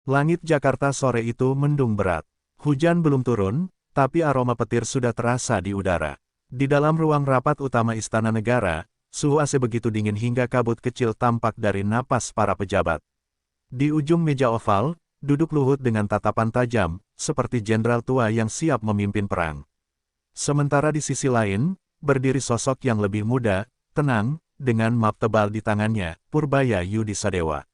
Langit Jakarta sore itu mendung berat. Hujan belum turun, tapi aroma petir sudah terasa di udara. Di dalam ruang rapat utama Istana Negara, suhu AC begitu dingin hingga kabut kecil tampak dari napas para pejabat. Di ujung meja oval, duduk Luhut dengan tatapan tajam, seperti jenderal tua yang siap memimpin perang. Sementara di sisi lain, berdiri sosok yang lebih muda, tenang, dengan map tebal di tangannya, Purbaya Yudisadewa.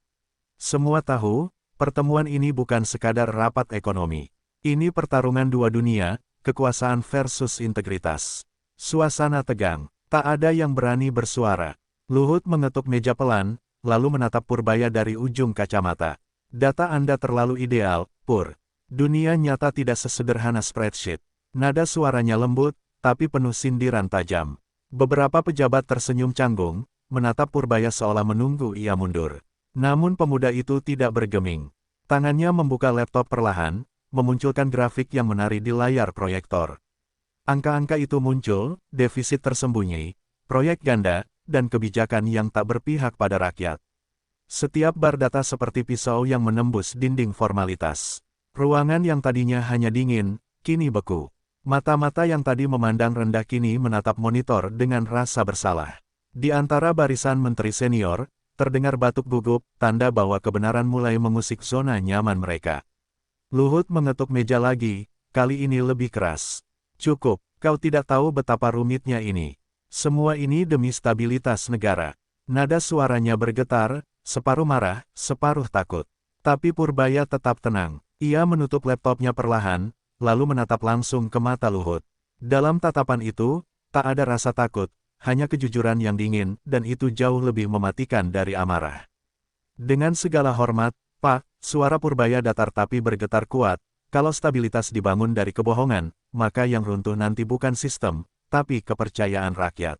Semua tahu, pertemuan ini bukan sekadar rapat ekonomi. Ini pertarungan dua dunia, kekuasaan versus integritas. Suasana tegang, tak ada yang berani bersuara. Luhut mengetuk meja pelan, lalu menatap Purbaya dari ujung kacamata. Data Anda terlalu ideal, Pur. Dunia nyata tidak sesederhana spreadsheet. Nada suaranya lembut, tapi penuh sindiran tajam. Beberapa pejabat tersenyum canggung, menatap Purbaya seolah menunggu ia mundur. Namun pemuda itu tidak bergeming. Tangannya membuka laptop perlahan, memunculkan grafik yang menari di layar proyektor. Angka-angka itu muncul, defisit tersembunyi, proyek ganda, dan kebijakan yang tak berpihak pada rakyat. Setiap bar data seperti pisau yang menembus dinding formalitas. Ruangan yang tadinya hanya dingin, kini beku. Mata-mata yang tadi memandang rendah kini menatap monitor dengan rasa bersalah. Di antara barisan menteri senior, terdengar batuk gugup, tanda bahwa kebenaran mulai mengusik zona nyaman mereka. Luhut mengetuk meja lagi, kali ini lebih keras. Cukup, kau tidak tahu betapa rumitnya ini. Semua ini demi stabilitas negara. Nada suaranya bergetar, separuh marah, separuh takut. Tapi Purbaya tetap tenang. Ia menutup laptopnya perlahan, lalu menatap langsung ke mata Luhut. Dalam tatapan itu, tak ada rasa takut, hanya kejujuran yang dingin, dan itu jauh lebih mematikan dari amarah. Dengan segala hormat, Pak, suara Purbaya datar tapi bergetar kuat, kalau stabilitas dibangun dari kebohongan, maka yang runtuh nanti bukan sistem, tapi kepercayaan rakyat.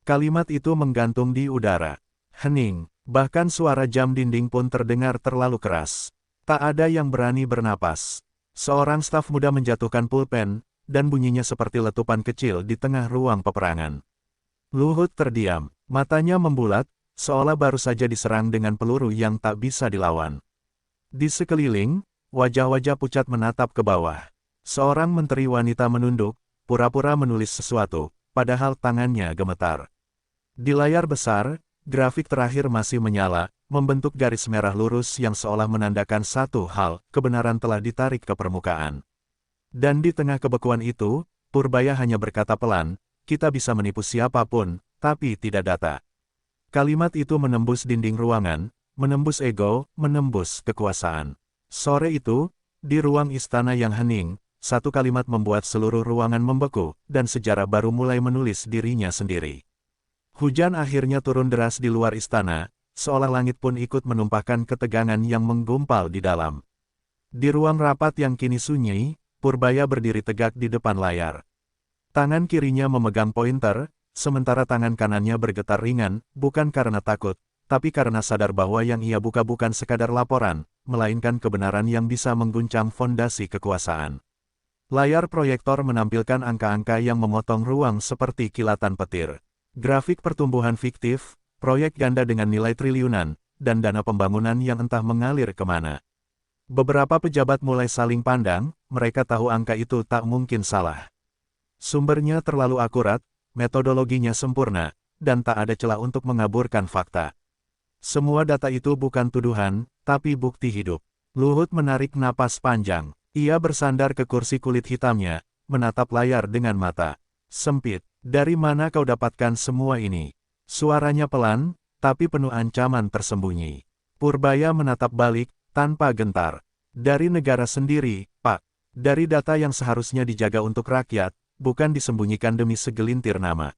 Kalimat itu menggantung di udara. Hening, bahkan suara jam dinding pun terdengar terlalu keras. Tak ada yang berani bernapas. Seorang staf muda menjatuhkan pulpen, dan bunyinya seperti letupan kecil di tengah ruang peperangan. Luhut terdiam, matanya membulat, seolah baru saja diserang dengan peluru yang tak bisa dilawan. Di sekeliling, wajah-wajah pucat menatap ke bawah. Seorang menteri wanita menunduk, pura-pura menulis sesuatu, padahal tangannya gemetar. Di layar besar, grafik terakhir masih menyala, membentuk garis merah lurus yang seolah menandakan satu hal, kebenaran telah ditarik ke permukaan. Dan di tengah kebekuan itu, Purbaya hanya berkata pelan, kita bisa menipu siapapun, tapi tidak data. Kalimat itu menembus dinding ruangan, menembus ego, menembus kekuasaan. Sore itu, di ruang istana yang hening, satu kalimat membuat seluruh ruangan membeku, dan sejarah baru mulai menulis dirinya sendiri. Hujan akhirnya turun deras di luar istana, seolah langit pun ikut menumpahkan ketegangan yang menggumpal di dalam. Di ruang rapat yang kini sunyi, Purbaya berdiri tegak di depan layar. Tangan kirinya memegang pointer, sementara tangan kanannya bergetar ringan, bukan karena takut, tapi karena sadar bahwa yang ia buka bukan sekadar laporan, melainkan kebenaran yang bisa mengguncang fondasi kekuasaan. Layar proyektor menampilkan angka-angka yang memotong ruang seperti kilatan petir. Grafik pertumbuhan fiktif, proyek ganda dengan nilai triliunan, dan dana pembangunan yang entah mengalir kemana. Beberapa pejabat mulai saling pandang, mereka tahu angka itu tak mungkin salah. Sumbernya terlalu akurat, metodologinya sempurna, dan tak ada celah untuk mengaburkan fakta. Semua data itu bukan tuduhan, tapi bukti hidup. Luhut menarik napas panjang. Ia bersandar ke kursi kulit hitamnya, menatap layar dengan mata sempit. Dari mana kau dapatkan semua ini? Suaranya pelan, tapi penuh ancaman tersembunyi. Purbaya menatap balik, tanpa gentar. Dari negara sendiri, Pak. Dari data yang seharusnya dijaga untuk rakyat, bukan disembunyikan demi segelintir nama.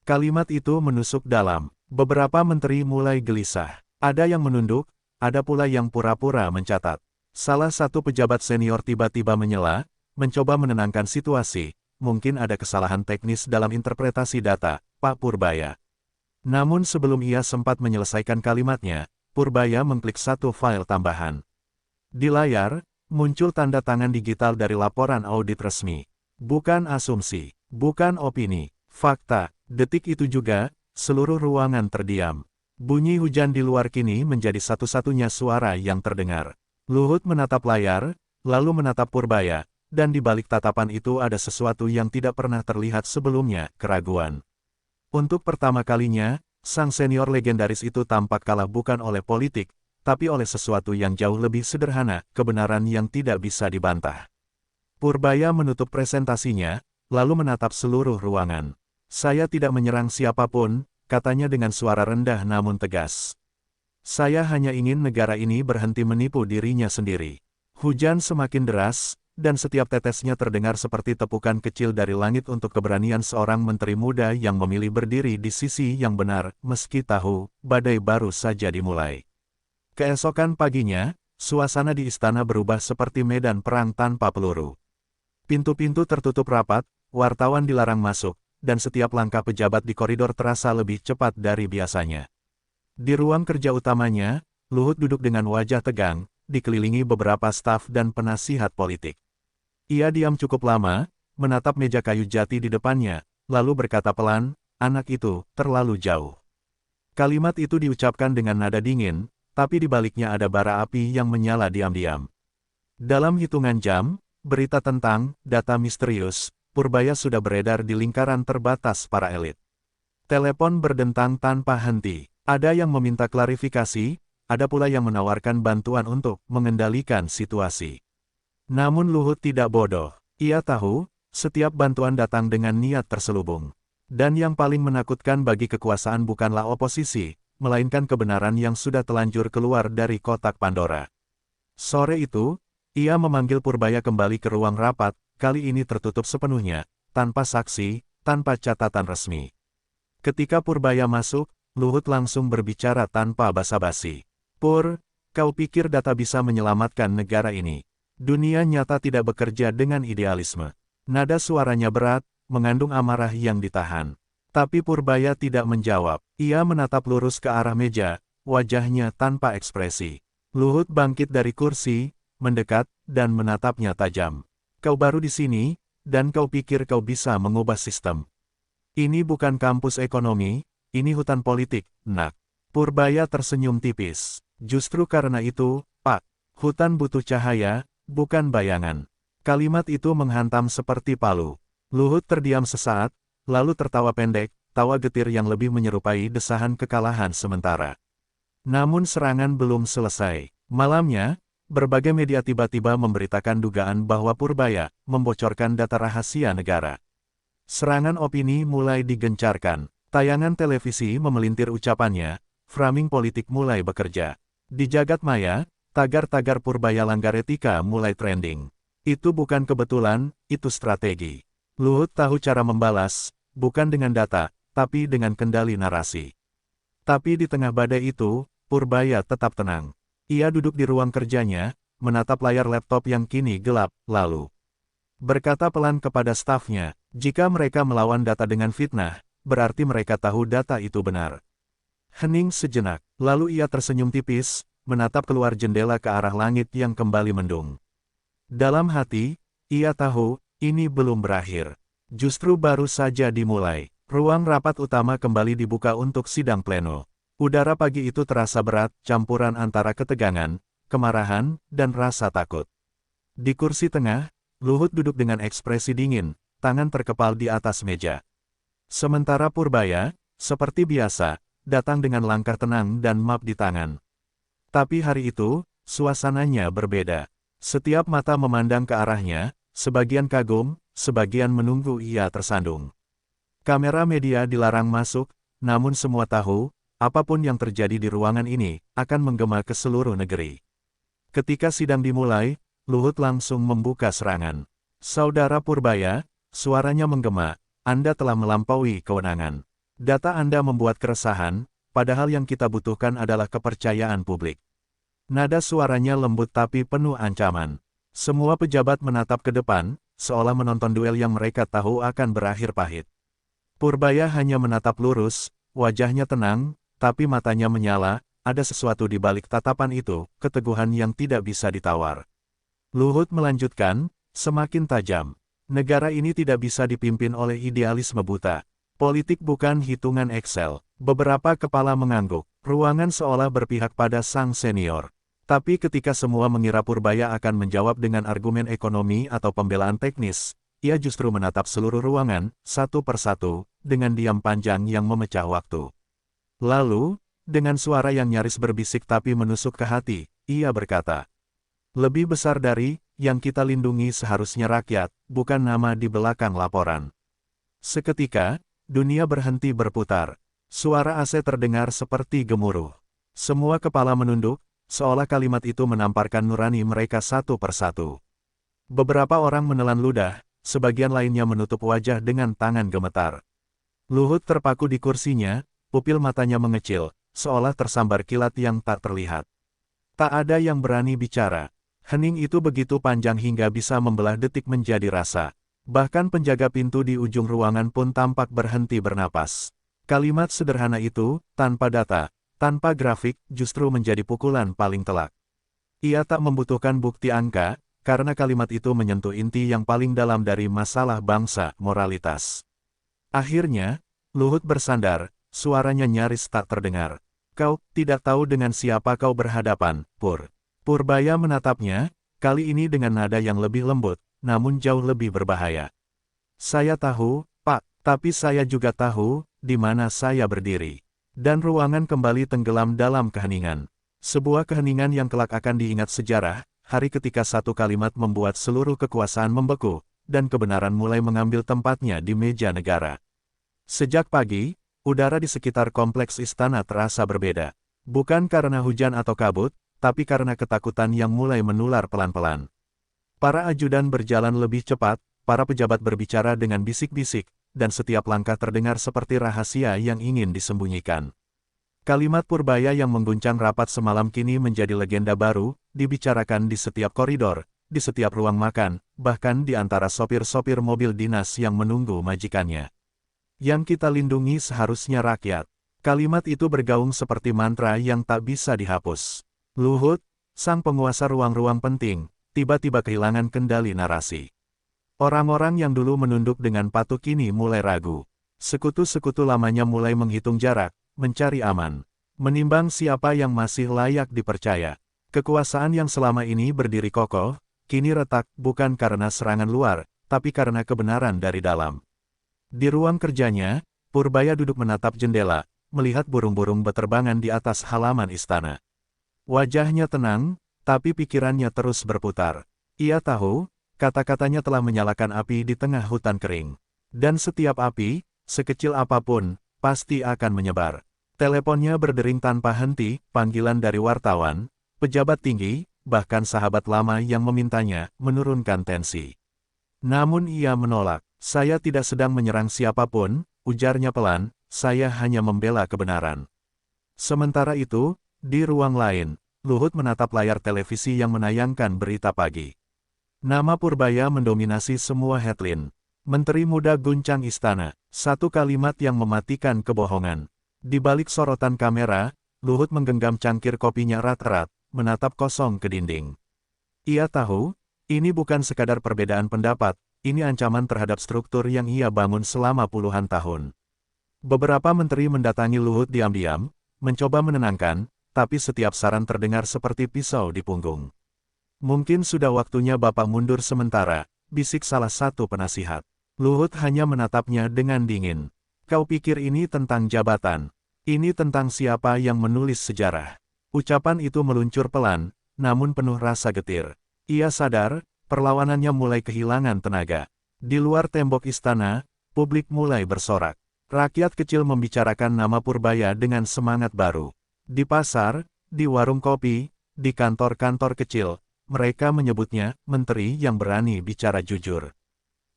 Kalimat itu menusuk dalam. Beberapa menteri mulai gelisah. Ada yang menunduk, ada pula yang pura-pura mencatat. Salah satu pejabat senior tiba-tiba menyela, mencoba menenangkan situasi. Mungkin ada kesalahan teknis dalam interpretasi data, Pak Purbaya. Namun sebelum ia sempat menyelesaikan kalimatnya, Purbaya mengklik satu file tambahan. Di layar, muncul tanda tangan digital dari laporan audit resmi. Bukan asumsi, bukan opini, fakta. Detik itu juga, seluruh ruangan terdiam. Bunyi hujan di luar kini menjadi satu-satunya suara yang terdengar. Luhut menatap layar, lalu menatap Purbaya, dan di balik tatapan itu ada sesuatu yang tidak pernah terlihat sebelumnya, keraguan. Untuk pertama kalinya, sang senior legendaris itu tampak kalah bukan oleh politik, tapi oleh sesuatu yang jauh lebih sederhana, kebenaran yang tidak bisa dibantah. Purbaya menutup presentasinya, lalu menatap seluruh ruangan. Saya tidak menyerang siapapun, katanya dengan suara rendah namun tegas. Saya hanya ingin negara ini berhenti menipu dirinya sendiri. Hujan semakin deras, dan setiap tetesnya terdengar seperti tepukan kecil dari langit untuk keberanian seorang menteri muda yang memilih berdiri di sisi yang benar, meski tahu, badai baru saja dimulai. Keesokan paginya, suasana di istana berubah seperti medan perang tanpa peluru. Pintu-pintu tertutup rapat, wartawan dilarang masuk, dan setiap langkah pejabat di koridor terasa lebih cepat dari biasanya. Di ruang kerja utamanya, Luhut duduk dengan wajah tegang, dikelilingi beberapa staf dan penasihat politik. Ia diam cukup lama, menatap meja kayu jati di depannya, lalu berkata pelan, "Anak itu terlalu jauh." Kalimat itu diucapkan dengan nada dingin, tapi di baliknya ada bara api yang menyala diam-diam. Dalam hitungan jam, berita tentang data misterius Purbaya sudah beredar di lingkaran terbatas para elit. Telepon berdentang tanpa henti. Ada yang meminta klarifikasi, ada pula yang menawarkan bantuan untuk mengendalikan situasi. Namun Luhut tidak bodoh. Ia tahu, setiap bantuan datang dengan niat terselubung. Dan yang paling menakutkan bagi kekuasaan bukanlah oposisi, melainkan kebenaran yang sudah telanjur keluar dari kotak Pandora. Sore itu, ia memanggil Purbaya kembali ke ruang rapat, kali ini tertutup sepenuhnya, tanpa saksi, tanpa catatan resmi. Ketika Purbaya masuk, Luhut langsung berbicara tanpa basa-basi. "Pur, kau pikir data bisa menyelamatkan negara ini? Dunia nyata tidak bekerja dengan idealisme." Nada suaranya berat, mengandung amarah yang ditahan. Tapi Purbaya tidak menjawab. Ia menatap lurus ke arah meja, wajahnya tanpa ekspresi. Luhut bangkit dari kursi, mendekat, dan menatapnya tajam. "Kau baru di sini, dan kau pikir kau bisa mengubah sistem. Ini bukan kampus ekonomi, ini hutan politik, nak." Purbaya tersenyum tipis. "Justru karena itu, Pak, hutan butuh cahaya, bukan bayangan." Kalimat itu menghantam seperti palu. Luhut terdiam sesaat, lalu tertawa pendek, tawa getir yang lebih menyerupai desahan kekalahan sementara. Namun serangan belum selesai. Malamnya, berbagai media tiba-tiba memberitakan dugaan bahwa Purbaya membocorkan data rahasia negara. Serangan opini mulai digencarkan. Tayangan televisi memelintir ucapannya, framing politik mulai bekerja. Di jagat maya, tagar-tagar Purbaya langgar etika mulai trending. Itu bukan kebetulan, itu strategi. Luhut tahu cara membalas, bukan dengan data, tapi dengan kendali narasi. Tapi di tengah badai itu, Purbaya tetap tenang. Ia duduk di ruang kerjanya, menatap layar laptop yang kini gelap, lalu berkata pelan kepada stafnya, "Jika mereka melawan data dengan fitnah, berarti mereka tahu data itu benar." Hening sejenak, lalu ia tersenyum tipis, menatap keluar jendela ke arah langit yang kembali mendung. Dalam hati, ia tahu, ini belum berakhir. Justru baru saja dimulai. Ruang rapat utama kembali dibuka untuk sidang pleno. Udara pagi itu terasa berat, campuran antara ketegangan, kemarahan, dan rasa takut. Di kursi tengah, Luhut duduk dengan ekspresi dingin, tangan terkepal di atas meja. Sementara Purbaya, seperti biasa, datang dengan langkah tenang dan map di tangan. Tapi hari itu, suasananya berbeda. Setiap mata memandang ke arahnya, sebagian kagum, sebagian menunggu ia tersandung. Kamera media dilarang masuk, namun semua tahu, apapun yang terjadi di ruangan ini, akan menggema ke seluruh negeri. Ketika sidang dimulai, Luhut langsung membuka serangan. "Saudara Purbaya," suaranya menggema, "Anda telah melampaui kewenangan. Data Anda membuat keresahan, padahal yang kita butuhkan adalah kepercayaan publik." Nada suaranya lembut tapi penuh ancaman. Semua pejabat menatap ke depan, seolah menonton duel yang mereka tahu akan berakhir pahit. Purbaya hanya menatap lurus, wajahnya tenang, tapi matanya menyala, ada sesuatu di balik tatapan itu, keteguhan yang tidak bisa ditawar. Luhut melanjutkan, semakin tajam. "Negara ini tidak bisa dipimpin oleh idealisme buta. Politik bukan hitungan Excel." Beberapa kepala mengangguk, ruangan seolah berpihak pada sang senior. Tapi ketika semua mengira Purbaya akan menjawab dengan argumen ekonomi atau pembelaan teknis, ia justru menatap seluruh ruangan, satu persatu, dengan diam panjang yang memecah waktu. Lalu, dengan suara yang nyaris berbisik tapi menusuk ke hati, ia berkata, "Lebih besar dari yang kita lindungi seharusnya rakyat, bukan nama di belakang laporan." Seketika, dunia berhenti berputar. Suara AC terdengar seperti gemuruh. Semua kepala menunduk, seolah kalimat itu menamparkan nurani mereka satu persatu. Beberapa orang menelan ludah, sebagian lainnya menutup wajah dengan tangan gemetar. Luhut terpaku di kursinya, pupil matanya mengecil, seolah tersambar kilat yang tak terlihat. Tak ada yang berani bicara. Hening itu begitu panjang hingga bisa membelah detik menjadi rasa. Bahkan penjaga pintu di ujung ruangan pun tampak berhenti bernapas. Kalimat sederhana itu, tanpa data, tanpa grafik, justru menjadi pukulan paling telak. Ia tak membutuhkan bukti angka, karena kalimat itu menyentuh inti yang paling dalam dari masalah bangsa, moralitas. Akhirnya, Luhut bersandar, suaranya nyaris tak terdengar. "Kau tidak tahu dengan siapa kau berhadapan, Pur." Purbaya menatapnya, kali ini dengan nada yang lebih lembut, namun jauh lebih berbahaya. "Saya tahu, Pak, tapi saya juga tahu, di mana saya berdiri." Dan ruangan kembali tenggelam dalam keheningan. Sebuah keheningan yang kelak akan diingat sejarah, hari ketika satu kalimat membuat seluruh kekuasaan membeku, dan kebenaran mulai mengambil tempatnya di meja negara. Sejak pagi, udara di sekitar kompleks istana terasa berbeda. Bukan karena hujan atau kabut, tapi karena ketakutan yang mulai menular pelan-pelan. Para ajudan berjalan lebih cepat, para pejabat berbicara dengan bisik-bisik, dan setiap langkah terdengar seperti rahasia yang ingin disembunyikan. Kalimat Purbaya yang mengguncang rapat semalam kini menjadi legenda baru, dibicarakan di setiap koridor, di setiap ruang makan, bahkan di antara sopir-sopir mobil dinas yang menunggu majikannya. "Yang kita lindungi seharusnya rakyat." Kalimat itu bergaung seperti mantra yang tak bisa dihapus. Luhut, sang penguasa ruang-ruang penting, tiba-tiba kehilangan kendali narasi. Orang-orang yang dulu menunduk dengan patuh kini mulai ragu. Sekutu-sekutu lamanya mulai menghitung jarak, mencari aman, menimbang siapa yang masih layak dipercaya. Kekuasaan yang selama ini berdiri kokoh, kini retak bukan karena serangan luar, tapi karena kebenaran dari dalam. Di ruang kerjanya, Purbaya duduk menatap jendela, melihat burung-burung beterbangan di atas halaman istana. Wajahnya tenang, tapi pikirannya terus berputar. Ia tahu, kata-katanya telah menyalakan api di tengah hutan kering. Dan setiap api, sekecil apapun, pasti akan menyebar. Teleponnya berdering tanpa henti, panggilan dari wartawan, pejabat tinggi, bahkan sahabat lama yang memintanya menurunkan tensi. Namun ia menolak. "Saya tidak sedang menyerang siapapun," ujarnya pelan, "saya hanya membela kebenaran." Sementara itu, di ruang lain, Luhut menatap layar televisi yang menayangkan berita pagi. Nama Purbaya mendominasi semua headline. Menteri muda guncang istana, satu kalimat yang mematikan kebohongan. Di balik sorotan kamera, Luhut menggenggam cangkir kopinya erat-erat, menatap kosong ke dinding. Ia tahu, ini bukan sekadar perbedaan pendapat, ini ancaman terhadap struktur yang ia bangun selama puluhan tahun. Beberapa menteri mendatangi Luhut diam-diam, mencoba menenangkan, tapi setiap saran terdengar seperti pisau di punggung. "Mungkin sudah waktunya Bapak mundur sementara," bisik salah satu penasihat. Luhut hanya menatapnya dengan dingin. "Kau pikir ini tentang jabatan? Ini tentang siapa yang menulis sejarah." Ucapan itu meluncur pelan, namun penuh rasa getir. Ia sadar, perlawanannya mulai kehilangan tenaga. Di luar tembok istana, publik mulai bersorak. Rakyat kecil membicarakan nama Purbaya dengan semangat baru. Di pasar, di warung kopi, di kantor-kantor kecil, mereka menyebutnya menteri yang berani bicara jujur.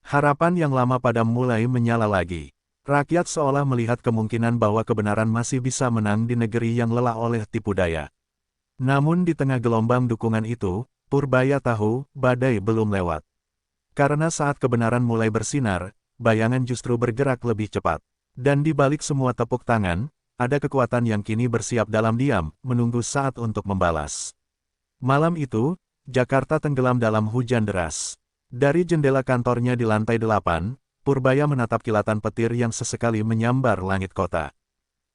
Harapan yang lama padam mulai menyala lagi. Rakyat seolah melihat kemungkinan bahwa kebenaran masih bisa menang di negeri yang lelah oleh tipu daya. Namun di tengah gelombang dukungan itu, Purbaya tahu, badai belum lewat. Karena saat kebenaran mulai bersinar, bayangan justru bergerak lebih cepat. Dan di balik semua tepuk tangan, ada kekuatan yang kini bersiap dalam diam, menunggu saat untuk membalas. Malam itu, Jakarta tenggelam dalam hujan deras. Dari jendela kantornya di lantai 8, Purbaya menatap kilatan petir yang sesekali menyambar langit kota.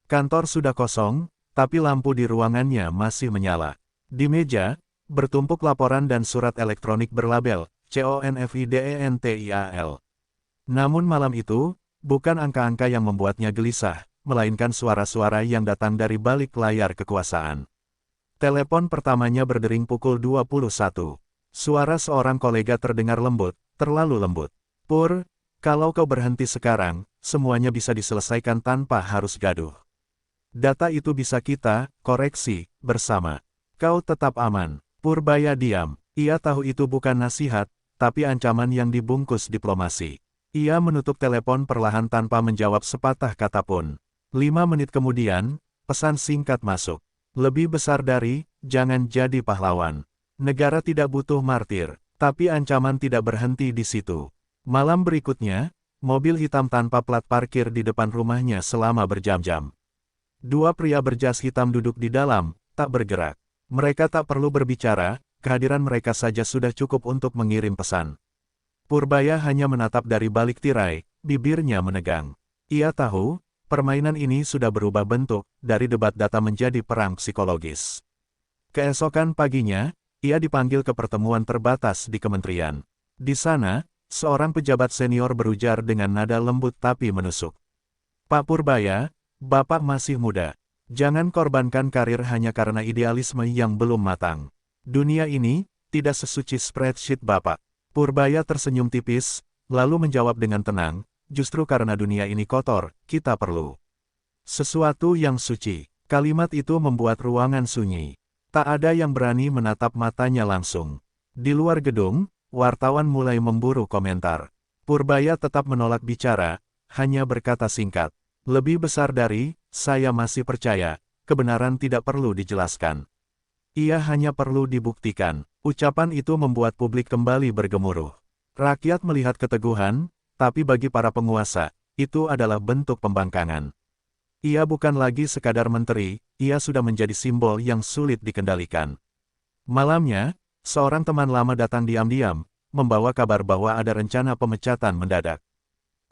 Kantor sudah kosong, tapi lampu di ruangannya masih menyala. Di meja, bertumpuk laporan dan surat elektronik berlabel CONFIDENTIAL. Namun malam itu, bukan angka-angka yang membuatnya gelisah, melainkan suara-suara yang datang dari balik layar kekuasaan. Telepon pertamanya berdering pukul 21. Suara seorang kolega terdengar lembut, terlalu lembut. Pur, kalau kau berhenti sekarang, semuanya bisa diselesaikan tanpa harus gaduh. Data itu bisa kita koreksi bersama. Kau tetap aman. Purbaya diam. Ia tahu itu bukan nasihat, tapi ancaman yang dibungkus diplomasi. Ia menutup telepon perlahan tanpa menjawab sepatah kata pun. 5 menit kemudian, pesan singkat masuk. Lebih besar dari, jangan jadi pahlawan. Negara tidak butuh martir, tapi ancaman tidak berhenti di situ. Malam berikutnya, mobil hitam tanpa plat parkir di depan rumahnya selama berjam-jam. 2 pria berjas hitam duduk di dalam, tak bergerak. Mereka tak perlu berbicara, kehadiran mereka saja sudah cukup untuk mengirim pesan. Purbaya hanya menatap dari balik tirai, bibirnya menegang. Ia tahu, permainan ini sudah berubah bentuk, dari debat data menjadi perang psikologis. Keesokan paginya, ia dipanggil ke pertemuan terbatas di kementerian. Di sana, seorang pejabat senior berujar dengan nada lembut tapi menusuk. Pak Purbaya, Bapak masih muda. Jangan korbankan karir hanya karena idealisme yang belum matang. Dunia ini, tidak sesuci spreadsheet Bapak. Purbaya tersenyum tipis, lalu menjawab dengan tenang, justru karena dunia ini kotor, kita perlu sesuatu yang suci. Kalimat itu membuat ruangan sunyi. Tak ada yang berani menatap matanya langsung. Di luar gedung, wartawan mulai memburu komentar. Purbaya tetap menolak bicara, hanya berkata singkat. Lebih besar dari, saya masih percaya, kebenaran tidak perlu dijelaskan. Ia hanya perlu dibuktikan. Ucapan itu membuat publik kembali bergemuruh. Rakyat melihat keteguhan, tapi bagi para penguasa, itu adalah bentuk pembangkangan. Ia bukan lagi sekadar menteri, ia sudah menjadi simbol yang sulit dikendalikan. Malamnya, seorang teman lama datang diam-diam, membawa kabar bahwa ada rencana pemecatan mendadak.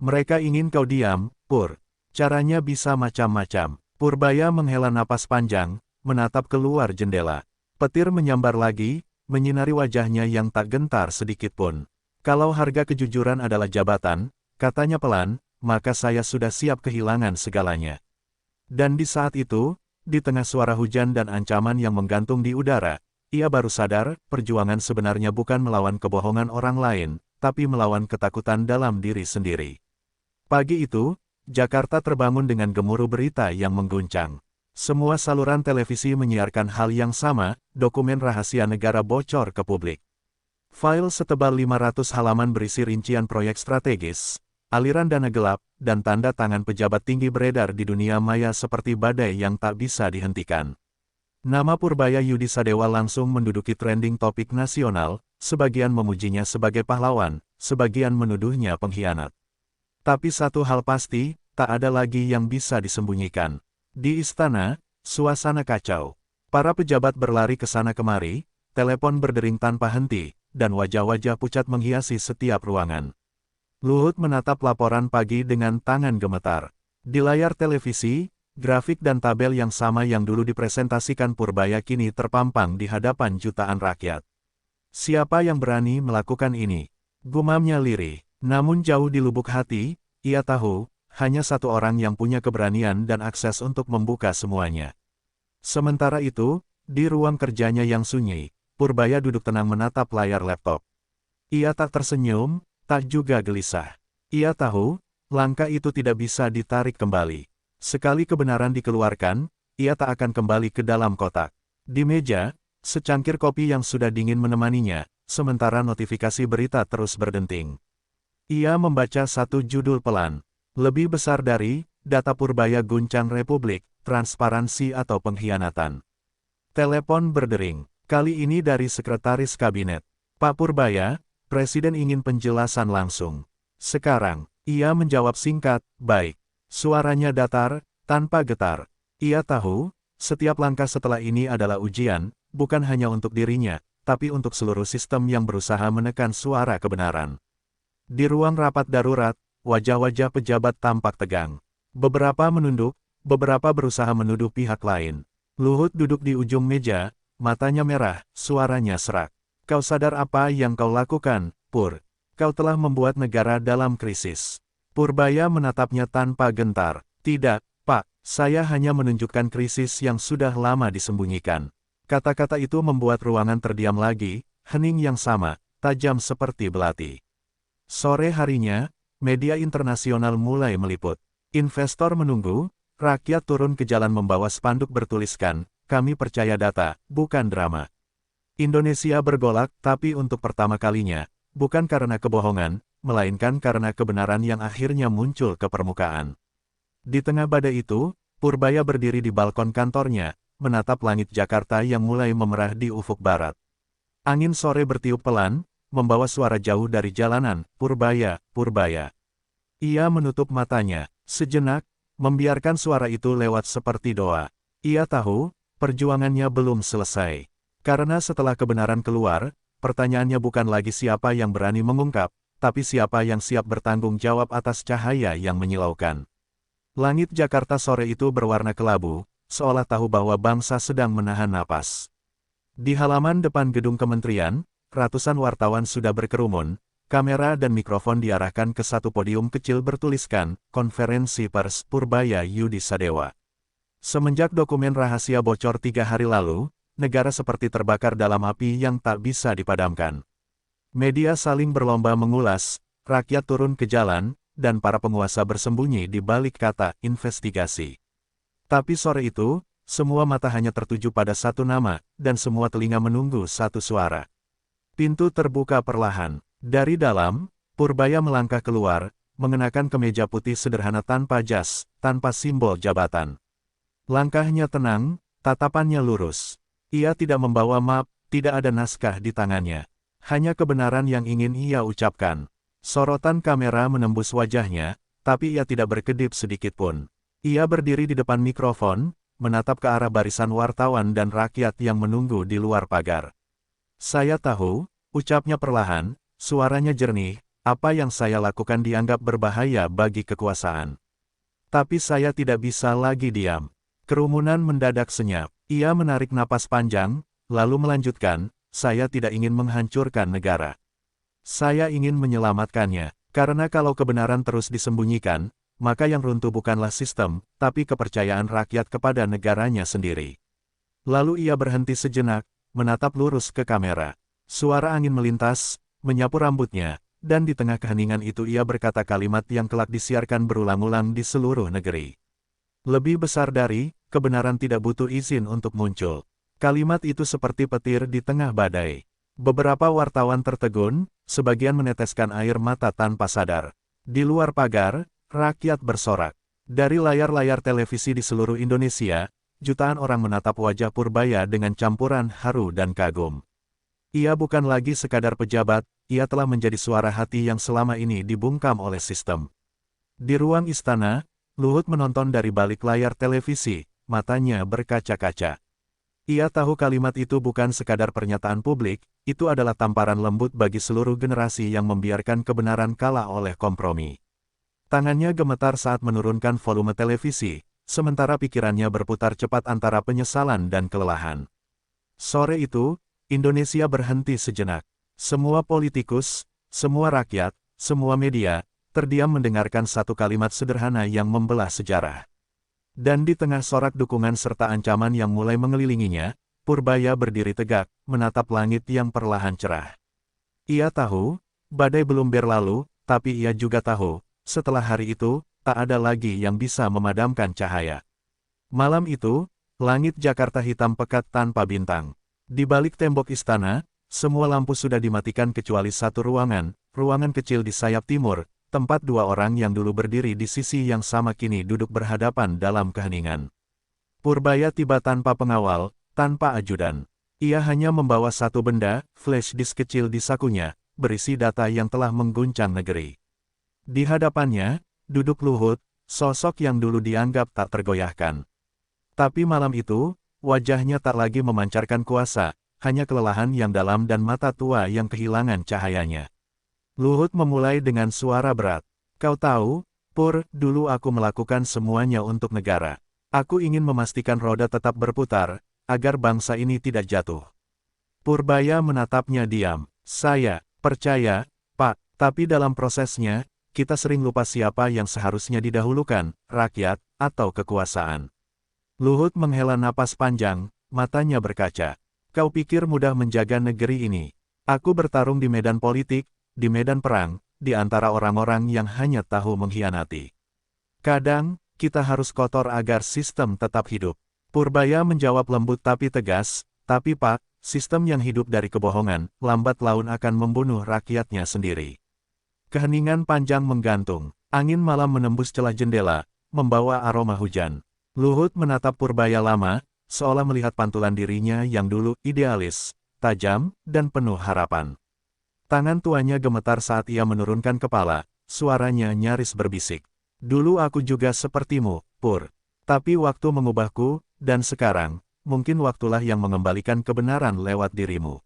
Mereka ingin kau diam, Pur. Caranya bisa macam-macam. Purbaya menghela napas panjang, menatap keluar jendela. Petir menyambar lagi, menyinari wajahnya yang tak gentar sedikitpun. Kalau harga kejujuran adalah jabatan, katanya pelan, maka saya sudah siap kehilangan segalanya. Dan di saat itu, di tengah suara hujan dan ancaman yang menggantung di udara, ia baru sadar, perjuangan sebenarnya bukan melawan kebohongan orang lain, tapi melawan ketakutan dalam diri sendiri. Pagi itu, Jakarta terbangun dengan gemuruh berita yang mengguncang. Semua saluran televisi menyiarkan hal yang sama, dokumen rahasia negara bocor ke publik. File setebal 500 halaman berisi rincian proyek strategis, aliran dana gelap, dan tanda tangan pejabat tinggi beredar di dunia maya seperti badai yang tak bisa dihentikan. Nama Purbaya Yudi Sadewa langsung menduduki trending topik nasional, sebagian memujinya sebagai pahlawan, sebagian menuduhnya pengkhianat. Tapi satu hal pasti, tak ada lagi yang bisa disembunyikan. Di istana, suasana kacau. Para pejabat berlari ke sana kemari, telepon berdering tanpa henti, dan wajah-wajah pucat menghiasi setiap ruangan. Luhut menatap laporan pagi dengan tangan gemetar. Di layar televisi, grafik dan tabel yang sama yang dulu dipresentasikan Purbaya kini terpampang di hadapan jutaan rakyat. Siapa yang berani melakukan ini? Gumamnya lirih. Namun jauh di lubuk hati, ia tahu, hanya satu orang yang punya keberanian dan akses untuk membuka semuanya. Sementara itu, di ruang kerjanya yang sunyi, Purbaya duduk tenang menatap layar laptop. Ia tak tersenyum, tak juga gelisah. Ia tahu, langkah itu tidak bisa ditarik kembali. Sekali kebenaran dikeluarkan, ia tak akan kembali ke dalam kotak. Di meja, secangkir kopi yang sudah dingin menemaninya, sementara notifikasi berita terus berdenting. Ia membaca satu judul pelan. Lebih besar dari, data Purbaya guncang Republik, transparansi atau pengkhianatan. Telepon berdering. Kali ini dari Sekretaris Kabinet. Pak Purbaya, Presiden ingin penjelasan langsung. Sekarang, ia menjawab singkat, baik. Suaranya datar, tanpa getar. Ia tahu, setiap langkah setelah ini adalah ujian, bukan hanya untuk dirinya, tapi untuk seluruh sistem yang berusaha menekan suara kebenaran. Di ruang rapat darurat, wajah-wajah pejabat tampak tegang. Beberapa menunduk, beberapa berusaha menuduh pihak lain. Luhut duduk di ujung meja, matanya merah, suaranya serak. Kau sadar apa yang kau lakukan, Pur? Kau telah membuat negara dalam krisis. Purbaya menatapnya tanpa gentar. Tidak, Pak, saya hanya menunjukkan krisis yang sudah lama disembunyikan. Kata-kata itu membuat ruangan terdiam lagi, hening yang sama, tajam seperti belati. Sore harinya, media internasional mulai meliput. Investor menunggu, rakyat turun ke jalan membawa spanduk bertuliskan, kami percaya data, bukan drama. Indonesia bergolak, tapi untuk pertama kalinya, bukan karena kebohongan, melainkan karena kebenaran yang akhirnya muncul ke permukaan. Di tengah badai itu, Purbaya berdiri di balkon kantornya, menatap langit Jakarta yang mulai memerah di ufuk barat. Angin sore bertiup pelan, membawa suara jauh dari jalanan, Purbaya, Purbaya. Ia menutup matanya, sejenak, membiarkan suara itu lewat seperti doa. Ia tahu, perjuangannya belum selesai. Karena setelah kebenaran keluar, pertanyaannya bukan lagi siapa yang berani mengungkap, tapi siapa yang siap bertanggung jawab atas cahaya yang menyilaukan. Langit Jakarta sore itu berwarna kelabu, seolah tahu bahwa bangsa sedang menahan napas. Di halaman depan gedung kementerian, ratusan wartawan sudah berkerumun, kamera dan mikrofon diarahkan ke satu podium kecil bertuliskan, Konferensi Pers Purbaya Yudi Sadewa. Semenjak dokumen rahasia bocor 3 hari lalu, negara seperti terbakar dalam api yang tak bisa dipadamkan. Media saling berlomba mengulas, rakyat turun ke jalan, dan para penguasa bersembunyi di balik kata investigasi. Tapi sore itu, semua mata hanya tertuju pada satu nama, dan semua telinga menunggu satu suara. Pintu terbuka perlahan. Dari dalam, Purbaya melangkah keluar, mengenakan kemeja putih sederhana tanpa jas, tanpa simbol jabatan. Langkahnya tenang, tatapannya lurus. Ia tidak membawa map, tidak ada naskah di tangannya. Hanya kebenaran yang ingin ia ucapkan. Sorotan kamera menembus wajahnya, tapi ia tidak berkedip sedikitpun. Ia berdiri di depan mikrofon, menatap ke arah barisan wartawan dan rakyat yang menunggu di luar pagar. Saya tahu, ucapnya perlahan, suaranya jernih, apa yang saya lakukan dianggap berbahaya bagi kekuasaan. Tapi saya tidak bisa lagi diam. Kerumunan mendadak senyap. Ia menarik napas panjang, lalu melanjutkan, saya tidak ingin menghancurkan negara. Saya ingin menyelamatkannya, karena kalau kebenaran terus disembunyikan, maka yang runtuh bukanlah sistem, tapi kepercayaan rakyat kepada negaranya sendiri. Lalu ia berhenti sejenak, menatap lurus ke kamera. Suara angin melintas, menyapu rambutnya, dan di tengah keheningan itu ia berkata kalimat yang kelak disiarkan berulang-ulang di seluruh negeri. Lebih besar dari, kebenaran tidak butuh izin untuk muncul. Kalimat itu seperti petir di tengah badai. Beberapa wartawan tertegun, sebagian meneteskan air mata tanpa sadar. Di luar pagar, rakyat bersorak. Dari layar-layar televisi di seluruh Indonesia, jutaan orang menatap wajah Purbaya dengan campuran haru dan kagum. Ia bukan lagi sekadar pejabat, ia telah menjadi suara hati yang selama ini dibungkam oleh sistem. Di ruang istana, Luhut menonton dari balik layar televisi, matanya berkaca-kaca. Ia tahu kalimat itu bukan sekadar pernyataan publik, itu adalah tamparan lembut bagi seluruh generasi yang membiarkan kebenaran kalah oleh kompromi. Tangannya gemetar saat menurunkan volume televisi, sementara pikirannya berputar cepat antara penyesalan dan kelelahan. Sore itu, Indonesia berhenti sejenak. Semua politikus, semua rakyat, semua media, terdiam mendengarkan satu kalimat sederhana yang membelah sejarah. Dan di tengah sorak dukungan serta ancaman yang mulai mengelilinginya, Purbaya berdiri tegak, menatap langit yang perlahan cerah. Ia tahu, badai belum berlalu, tapi ia juga tahu, setelah hari itu, tak ada lagi yang bisa memadamkan cahaya. Malam itu, langit Jakarta hitam pekat tanpa bintang. Di balik tembok istana, semua lampu sudah dimatikan kecuali satu ruangan, ruangan kecil di sayap timur, tempat dua orang yang dulu berdiri di sisi yang sama kini duduk berhadapan dalam keheningan. Purbaya tiba tanpa pengawal, tanpa ajudan. Ia hanya membawa satu benda, flash disk kecil di sakunya, berisi data yang telah mengguncang negeri. Di hadapannya, duduk Luhut, sosok yang dulu dianggap tak tergoyahkan. Tapi malam itu, wajahnya tak lagi memancarkan kuasa, hanya kelelahan yang dalam dan mata tua yang kehilangan cahayanya. Luhut memulai dengan suara berat. Kau tahu, Pur, dulu aku melakukan semuanya untuk negara. Aku ingin memastikan roda tetap berputar, agar bangsa ini tidak jatuh. Purbaya menatapnya diam. Saya percaya, Pak, tapi dalam prosesnya, kita sering lupa siapa yang seharusnya didahulukan, rakyat, atau kekuasaan. Luhut menghela napas panjang, matanya berkaca. Kau pikir mudah menjaga negeri ini? Aku bertarung di medan politik, di medan perang, di antara orang-orang yang hanya tahu mengkhianati. Kadang, kita harus kotor agar sistem tetap hidup. Purbaya menjawab lembut tapi tegas, tapi Pak, sistem yang hidup dari kebohongan, lambat laun akan membunuh rakyatnya sendiri. Keheningan panjang menggantung, angin malam menembus celah jendela, membawa aroma hujan. Luhut menatap Purbaya lama, seolah melihat pantulan dirinya yang dulu idealis, tajam, dan penuh harapan. Tangan tuanya gemetar saat ia menurunkan kepala, suaranya nyaris berbisik. Dulu aku juga sepertimu, Pur. Tapi waktu mengubahku, dan sekarang, mungkin waktulah yang mengembalikan kebenaran lewat dirimu.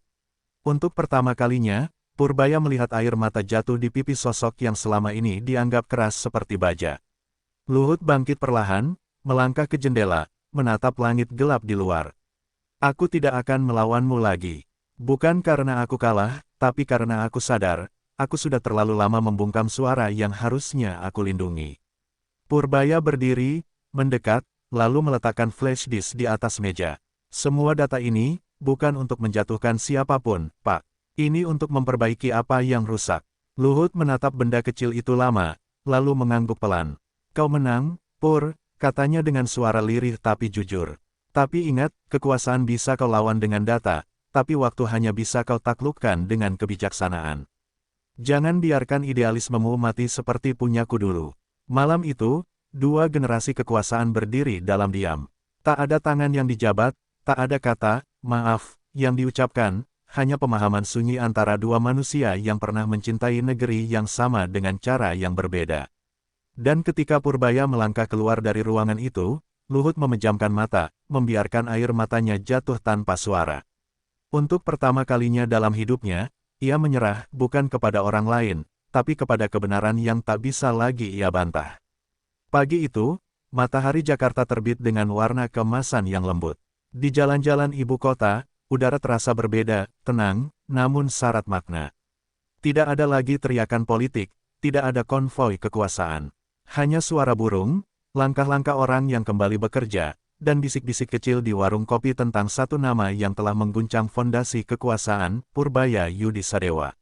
Untuk pertama kalinya, Purbaya melihat air mata jatuh di pipi sosok yang selama ini dianggap keras seperti baja. Luhut bangkit perlahan, melangkah ke jendela, menatap langit gelap di luar. Aku tidak akan melawanmu lagi. Bukan karena aku kalah, tapi karena aku sadar, aku sudah terlalu lama membungkam suara yang harusnya aku lindungi. Purbaya berdiri, mendekat, lalu meletakkan flash disk di atas meja. Semua data ini, bukan untuk menjatuhkan siapapun, Pak. Ini untuk memperbaiki apa yang rusak. Luhut menatap benda kecil itu lama, lalu mengangguk pelan. Kau menang, Pur, katanya dengan suara lirih tapi jujur. Tapi ingat, kekuasaan bisa kau lawan dengan data, tapi waktu hanya bisa kau taklukkan dengan kebijaksanaan. Jangan biarkan idealismemu mati seperti punyaku dulu. Malam itu, dua generasi kekuasaan berdiri dalam diam. Tak ada tangan yang dijabat, tak ada kata, maaf, yang diucapkan, hanya pemahaman sunyi antara dua manusia yang pernah mencintai negeri yang sama dengan cara yang berbeda. Dan ketika Purbaya melangkah keluar dari ruangan itu, Luhut memejamkan mata, membiarkan air matanya jatuh tanpa suara. Untuk pertama kalinya dalam hidupnya, ia menyerah bukan kepada orang lain, tapi kepada kebenaran yang tak bisa lagi ia bantah. Pagi itu, matahari Jakarta terbit dengan warna keemasan yang lembut. Di jalan-jalan ibu kota, udara terasa berbeda, tenang, namun syarat makna. Tidak ada lagi teriakan politik, tidak ada konvoi kekuasaan. Hanya suara burung, langkah-langkah orang yang kembali bekerja, dan bisik-bisik kecil di warung kopi tentang satu nama yang telah mengguncang fondasi kekuasaan, Purbaya Yudisadewa.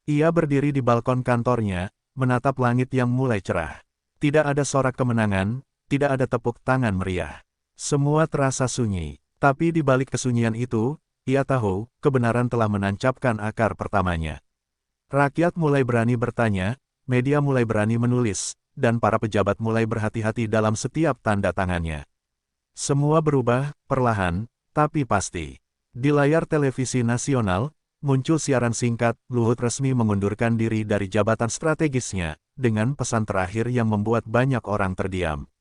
Ia berdiri di balkon kantornya, menatap langit yang mulai cerah. Tidak ada sorak kemenangan, tidak ada tepuk tangan meriah. Semua terasa sunyi, tapi di balik kesunyian itu, ia tahu, kebenaran telah menancapkan akar pertamanya. Rakyat mulai berani bertanya, media mulai berani menulis, dan para pejabat mulai berhati-hati dalam setiap tanda tangannya. Semua berubah, perlahan, tapi pasti. Di layar televisi nasional, muncul siaran singkat, Luhut resmi mengundurkan diri dari jabatan strategisnya, dengan pesan terakhir yang membuat banyak orang terdiam.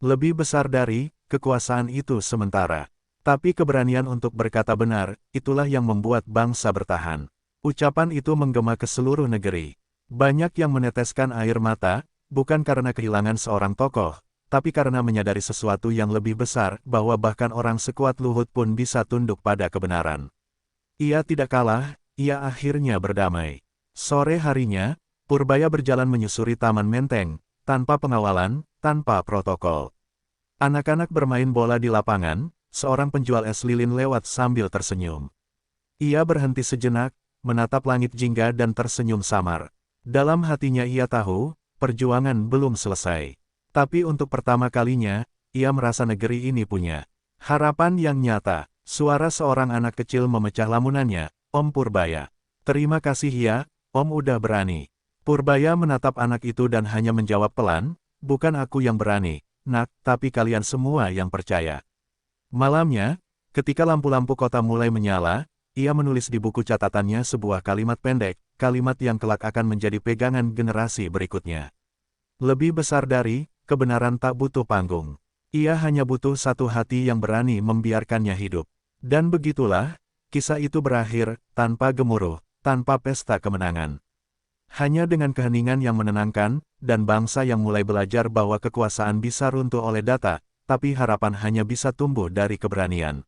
Lebih besar dari kekuasaan itu sementara. Tapi keberanian untuk berkata benar, itulah yang membuat bangsa bertahan. Ucapan itu menggema ke seluruh negeri. Banyak yang meneteskan air mata, bukan karena kehilangan seorang tokoh, tapi karena menyadari sesuatu yang lebih besar, bahwa bahkan orang sekuat Luhut pun bisa tunduk pada kebenaran. Ia tidak kalah, ia akhirnya berdamai. Sore harinya, Purbaya berjalan menyusuri Taman Menteng, tanpa pengawalan, tanpa protokol. Anak-anak bermain bola di lapangan, seorang penjual es lilin lewat sambil tersenyum. Ia berhenti sejenak, menatap langit jingga dan tersenyum samar. Dalam hatinya ia tahu, perjuangan belum selesai. Tapi untuk pertama kalinya, ia merasa negeri ini punya harapan yang nyata. Suara seorang anak kecil memecah lamunannya, Om Purbaya. Terima kasih ya, Om udah berani. Purbaya menatap anak itu dan hanya menjawab pelan, bukan aku yang berani, nak, tapi kalian semua yang percaya. Malamnya, ketika lampu-lampu kota mulai menyala, ia menulis di buku catatannya sebuah kalimat pendek, kalimat yang kelak akan menjadi pegangan generasi berikutnya. Lebih besar dari, kebenaran tak butuh panggung. Ia hanya butuh satu hati yang berani membiarkannya hidup. Dan begitulah, kisah itu berakhir, tanpa gemuruh, tanpa pesta kemenangan. Hanya dengan keheningan yang menenangkan, dan bangsa yang mulai belajar bahwa kekuasaan bisa runtuh oleh data, tapi harapan hanya bisa tumbuh dari keberanian.